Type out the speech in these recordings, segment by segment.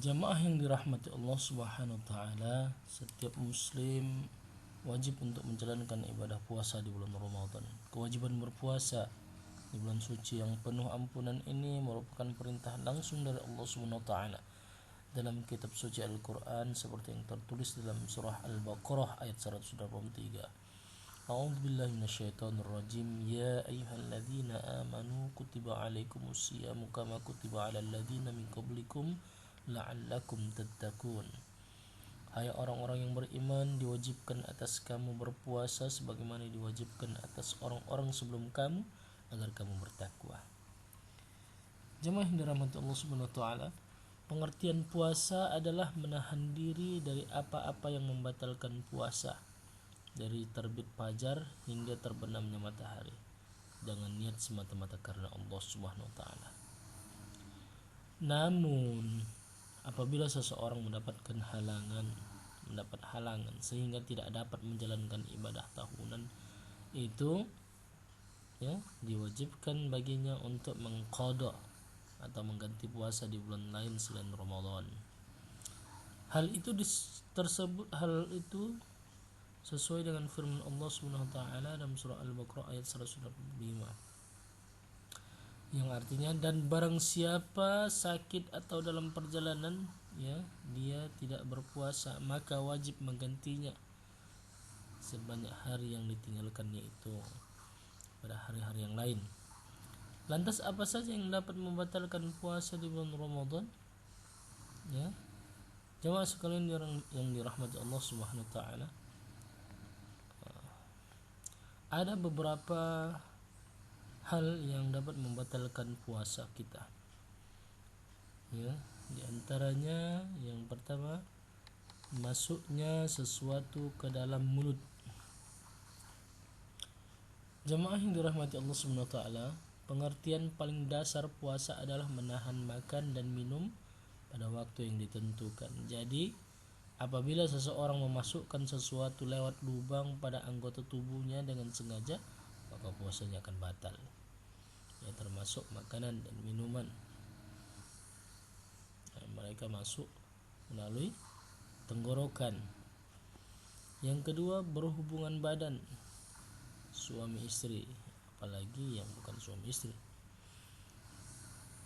Jamaah yang dirahmati Allah Subhanahu wa taala, setiap muslim wajib untuk menjalankan ibadah puasa di bulan Ramadan. Kewajiban berpuasa di bulan suci yang penuh ampunan ini merupakan perintah langsung dari Allah Subhanahu wa taala dalam kitab suci Al-Qur'an seperti yang tertulis dalam surah Al-Baqarah ayat 183. A'udzu billahi minasyaitonir rajim. Ya ayyuhalladzina amanu kutiba alaikumusyiyamu kama kutiba alal ladzina min qablikum la'allakum tattaqun. Hai orang-orang yang beriman, diwajibkan atas kamu berpuasa sebagaimana diwajibkan atas orang-orang sebelum kamu agar kamu bertakwa. Jemaah yang dirahmati Allah Subhanahu wa taala, pengertian puasa adalah menahan diri dari apa-apa yang membatalkan puasa, dari terbit fajar hingga terbenamnya matahari, dengan niat semata-mata karena Allah Subhanahu wa taala. Namun apabila seseorang mendapat halangan sehingga tidak dapat menjalankan ibadah tahunan itu, diwajibkan baginya untuk mengqadha atau mengganti puasa di bulan lain selain Ramadan. Hal itu sesuai dengan firman Allah Subhanahu wa taala dalam surah Al-Baqarah ayat 125, yang artinya, dan barang siapa sakit atau dalam perjalanan dia tidak berpuasa, maka wajib menggantinya sebanyak hari yang ditinggalkannya itu pada hari-hari yang lain. Lantas apa saja yang dapat membatalkan puasa di bulan Ramadan? Jemaah sekalian yang dirahmati Allah Subhanahu wa taala, ada beberapa hal yang dapat membatalkan puasa kita. Di antaranya yang pertama, masuknya sesuatu ke dalam mulut. Jemaah yang dirahmati Allah Subhanahu wa taala, pengertian paling dasar puasa adalah menahan makan dan minum pada waktu yang ditentukan. Jadi apabila seseorang memasukkan sesuatu lewat lubang pada anggota tubuhnya dengan sengaja, maka puasanya akan batal, termasuk makanan dan minuman. Mereka masuk melalui tenggorokan. Yang kedua, berhubungan badan suami istri, apalagi yang bukan suami istri.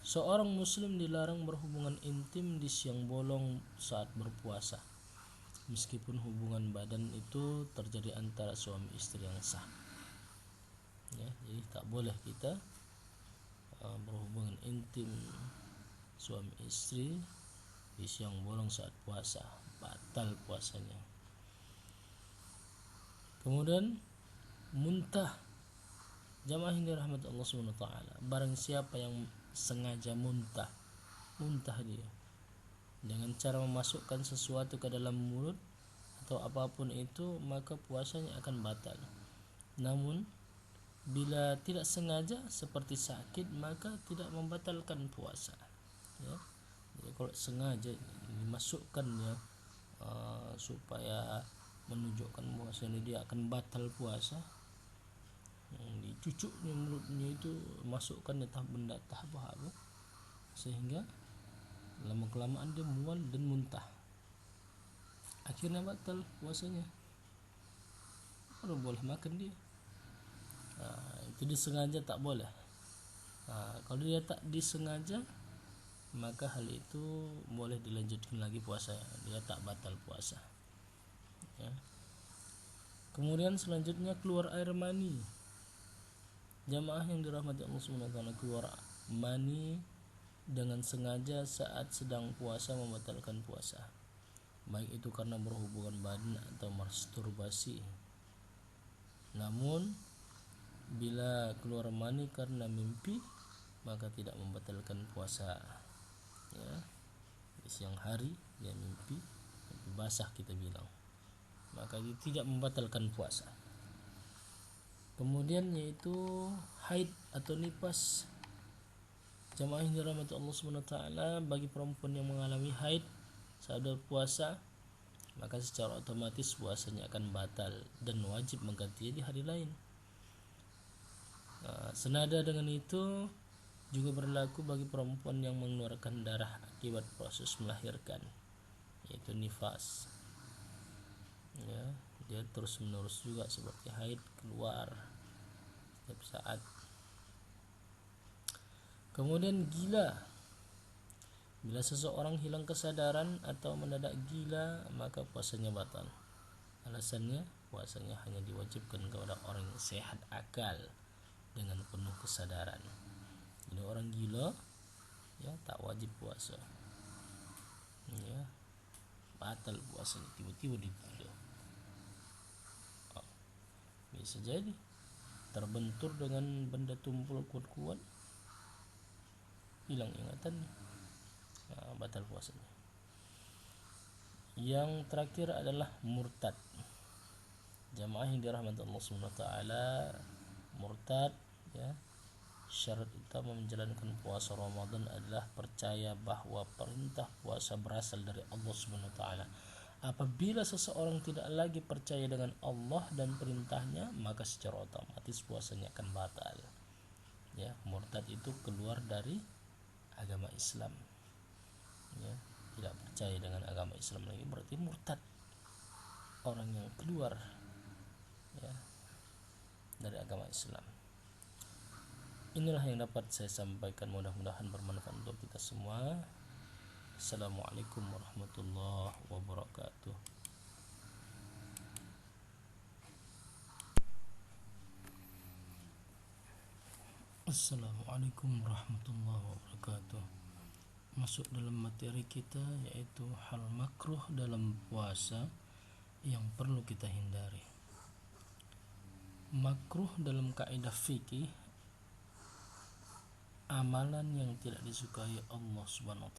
Seorang muslim dilarang berhubungan intim di siang bolong saat berpuasa, meskipun hubungan badan itu terjadi antara suami istri yang sah. Jadi tak boleh kita berhubungan intim suami istri di siang bolong saat puasa, batal puasanya. Kemudian muntah. Jamaah yang dirahmati Allah Subhanahu wa taala, barang siapa yang sengaja muntah dia dengan cara memasukkan sesuatu ke dalam mulut atau apapun itu, maka puasanya akan batal. Namun bila tidak sengaja seperti sakit, maka tidak membatalkan puasa. Jadi kalau sengaja dimasukkan supaya menunjukkan bahwasanya dia akan batal puasa, dicucuknya mulutnya itu, masukkan benda tahap sehingga lama-kelamaan dia mual dan muntah, akhirnya batal puasanya, baru boleh makan dia. Itu disengaja tak boleh. Kalau dia tak disengaja, maka hal itu boleh dilanjutkan lagi puasanya, dia tak batal puasa. Kemudian selanjutnya, keluar air mani. Jamaah yang dirahmati Allah Subhanahu wa taala, keluar mani dengan sengaja saat sedang puasa membatalkan puasa, baik itu karena berhubungan badan atau masturbasi. Namun bila keluar mani karena mimpi, maka tidak membatalkan puasa. Di siang hari dia mimpi basah kita bilang, maka dia tidak membatalkan puasa. Kemudian yaitu haid atau nifas. Jamaah yang dirahmati Allah Subhanahu wa taala, bagi perempuan yang mengalami haid saat berpuasa, maka secara otomatis puasanya akan batal dan wajib menggantinya di hari lain. Senada dengan itu juga berlaku bagi perempuan yang mengeluarkan darah akibat proses melahirkan, yaitu nifas. Ya, dia terus menerus juga seperti haid, keluar setiap saat. Kemudian gila. Bila seseorang hilang kesadaran atau mendadak gila, maka puasanya batal. Alasannya, puasanya hanya diwajibkan kepada orang yang sehat akal dengan penuh kesadaran. Jadi orang gila ya tak wajib puasa. Ya, batal puasanya tiba-tiba dia gila. Bisa jadi terbentur dengan benda tumpul kuat-kuat, hilang ingatannya, batal puasanya. Yang terakhir adalah murtad. Jamaah yang dirahmati Allah Subhanahu wa taala, murtad ya, syarat utama menjalankan puasa Ramadan adalah percaya bahwa perintah puasa berasal dari Allah Subhanahu wa taala. Apabila seseorang tidak lagi percaya dengan Allah dan perintahnya, maka secara otomatis puasanya akan batal. Ya, murtad itu keluar dari agama Islam. Ya, tidak percaya dengan agama Islam lagi berarti murtad. Orang yang keluar ya dari agama Islam. Inilah yang dapat saya sampaikan, mudah-mudahan bermanfaat untuk kita semua. Assalamualaikum warahmatullahi wabarakatuh. Assalamualaikum warahmatullahi wabarakatuh. Masuk dalam materi kita, yaitu hal makruh dalam puasa yang perlu kita hindari. Makruh dalam kaidah fikih, amalan yang tidak disukai Allah Subhanahu wa